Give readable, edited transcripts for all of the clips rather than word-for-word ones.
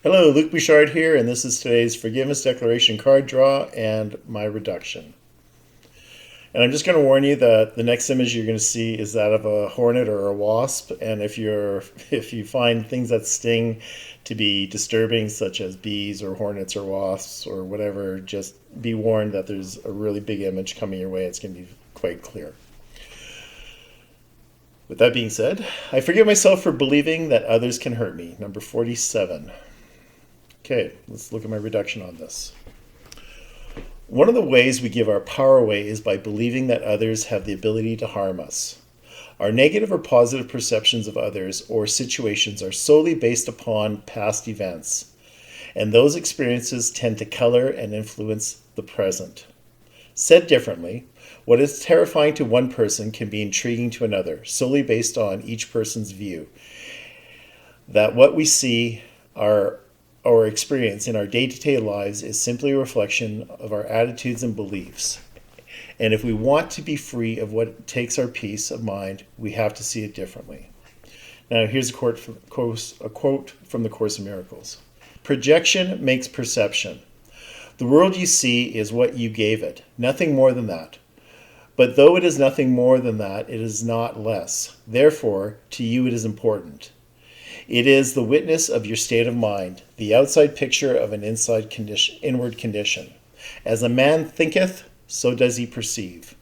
Hello, Luke Bouchard here, and this is today's Forgiveness Declaration card draw and my reduction. And I'm just going to warn you that the next image you're going to see is that of a hornet or a wasp. And if you find things that sting to be disturbing, such as bees or hornets or wasps or whatever, just be warned that there's a really big image coming your way. It's going to be quite clear. With that being said, I forgive myself for believing that others can hurt me. Number 47. Okay, let's look at my reduction on this. One of the ways we give our power away is by believing that others have the ability to harm us. Our negative or positive perceptions of others or situations are solely based upon past events, and those experiences tend to color and influence the present. Said differently, what is terrifying to one person can be intriguing to another, solely based on each person's view. That what we see or experience in our day-to-day lives is simply a reflection of our attitudes and beliefs. And if we want to be free of what takes our peace of mind, we have to see it differently. Now, here's a quote from the Course in Miracles. Projection makes perception. The world you see is what you gave it, nothing more than that. But though it is nothing more than that, it is not less. Therefore, to you it is important. It is the witness of your state of mind, the outside picture of an inward condition. As a man thinketh, so does he perceive.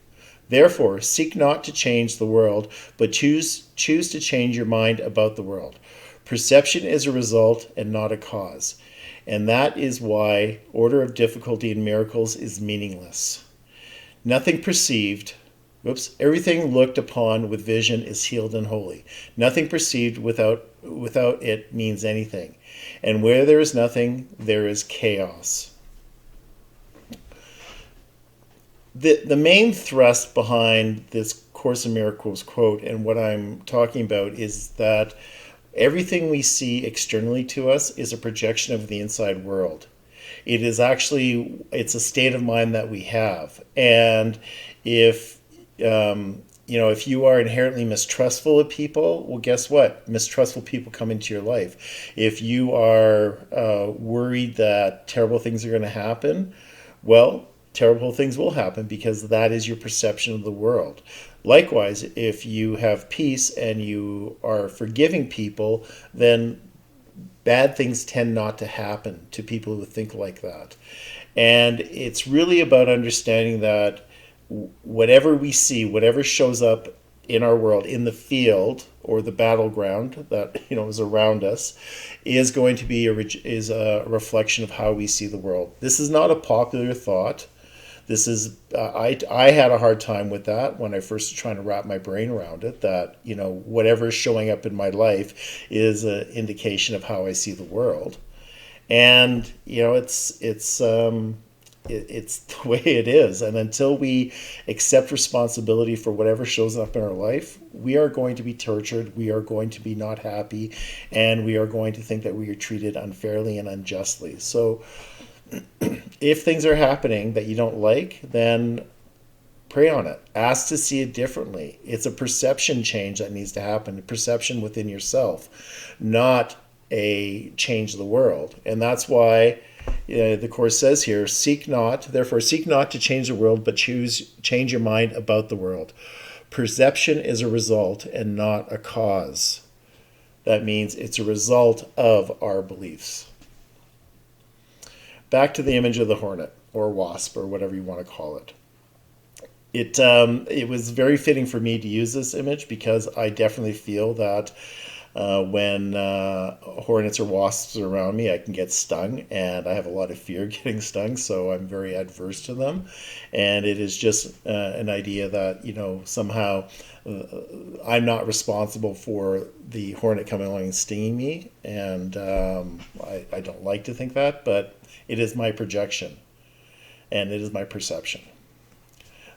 Therefore, seek not to change the world, but choose to change your mind about the world. Perception is a result and not a cause. And that is why order of difficulty in miracles is meaningless. Nothing perceived, everything looked upon with vision is healed and holy. Nothing perceived without it means anything. And where there is nothing, there is chaos. The main thrust behind this Course in Miracles quote and what I'm talking about is that everything we see externally to us is a projection of the inside world. It's a state of mind that we have. And if you are inherently mistrustful of people, well, guess what? Mistrustful people come into your life. If you are worried that terrible things are going to happen, well, terrible things will happen because that is your perception of the world. Likewise, if you have peace and you are forgiving people, then bad things tend not to happen to people who think like that. And it's really about understanding that whatever we see, whatever shows up in our world, in the field or the battleground that is around us, is going to be a reflection of how we see the world. This is not a popular thought. This is I had a hard time with that when I first was trying to wrap my brain around it. That whatever is showing up in my life is an indication of how I see the world, and it's the way it is. And until we accept responsibility for whatever shows up in our life, we are going to be tortured, we are going to be not happy, and we are going to think that we are treated unfairly and unjustly. So if things are happening that you don't like, then pray on it. Ask to see it differently. It's a perception change that needs to happen, a perception within yourself, not a change of the world. And that's why the Course says here, therefore seek not to change the world, but change your mind about the world. Perception is a result and not a cause. That means it's a result of our beliefs. Back to the image of the hornet or wasp or whatever you want to call it. It was very fitting for me to use this image because I definitely feel that when hornets or wasps are around me, I can get stung, and I have a lot of fear getting stung, so I'm very adverse to them. And it is just an idea that somehow I'm not responsible for the hornet coming along and stinging me, and I don't like to think that, but it is my projection and it is my perception.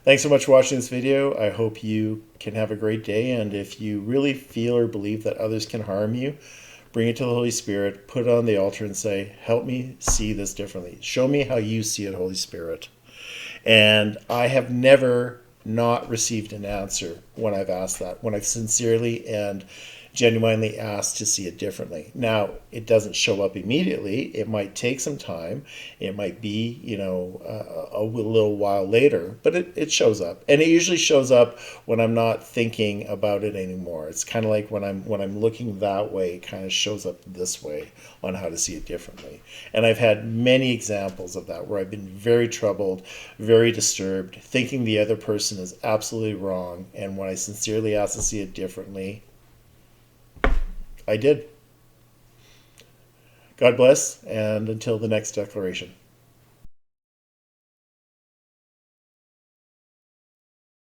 Thanks so much for watching this video. I hope you can have a great day, and if you really feel or believe that others can harm you, bring it to the Holy Spirit, put it on the altar and say, help me see this differently. Show me how you see it, Holy Spirit. And I have never not received an answer when I've asked that, when I've sincerely and genuinely asked to see it differently. Now, it doesn't show up immediately. It might take some time. It might be, a little while later, but it shows up. And it usually shows up when I'm not thinking about it anymore. It's kind of like when I'm looking that way, it kind of shows up this way on how to see it differently. And I've had many examples of that where I've been very troubled, very disturbed, thinking the other person is absolutely wrong. And when I sincerely ask to see it differently, I did. God bless, and until the next declaration.